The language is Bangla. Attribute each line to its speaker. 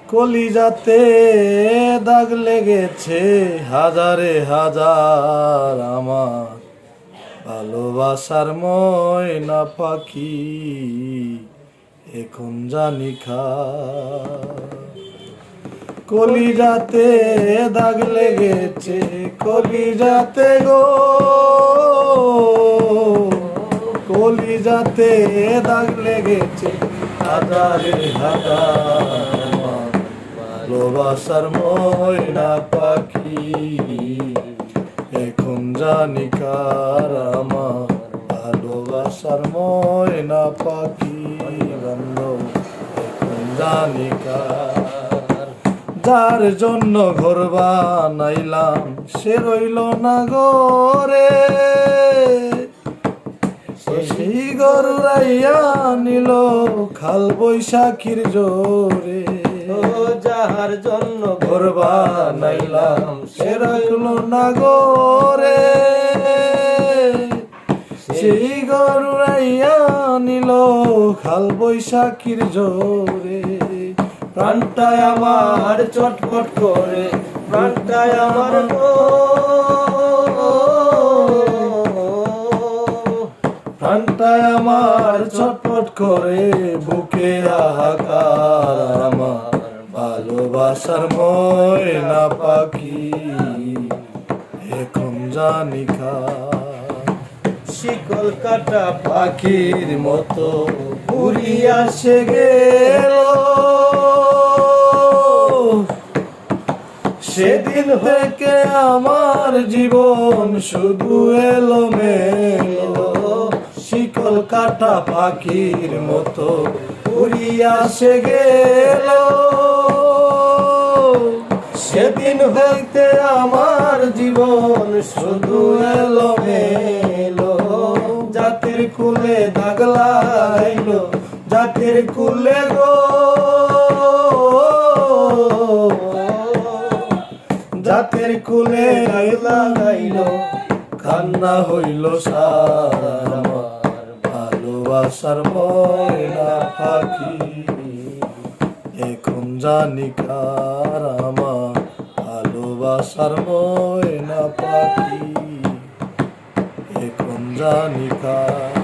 Speaker 1: কলিজাতে দাগ লেগেছে হাজারে হাজার আমার ভালোবাসার ময়না পাখি এখন জানি কলিজাতে দাগ লেগেছে কলিজাতে গো কলিজাতে দাগ লেগেছে হাজারে হাজার ভালোবাসার ময়না পাখি এখন জানি কার আমার ভালোবাসার ময়না পাখি বান্ধব এখন জানি কার যার জন্য ঘর বানাইলাম সে রইল না ঘরে সেই ঘর রাইয়া নিল খাল বৈশাখীর জোরে
Speaker 2: যাহার জন্য
Speaker 1: ঘর বানাইলাম সে রাখলো না ঘরে সেই ঘর রাইয়া নিল খাল বৈশাখীর জোরে
Speaker 2: প্রাণটায় আমার চটপট করে প্রাণটায় আমার
Speaker 1: প্রাণটায় আমার চটপট করে বুকে হাহাকার আমার ভালোবাসার ময়না পাখি এখন জানি
Speaker 2: শিকল কাটা
Speaker 1: পাখির মতো উড়িয়া সে গেল সেদিন থেকে আমার জীবন শুধু এলো মেলো শিকল কাটা পাখির মতো উড়িয়া সে গেল সেদিন হইতে আমার জীবন শুধু এলো মেলো জাতির কুলে দাগ লাগাইলো জাতির কুলে গো জাতির কুলে লাগাইলো কান্না হইল সারা আমার ভালোবাসার ময়না পাখি এখন জানি কার আমার ভালোবাসার ময়না পাখি এখন জানি কার।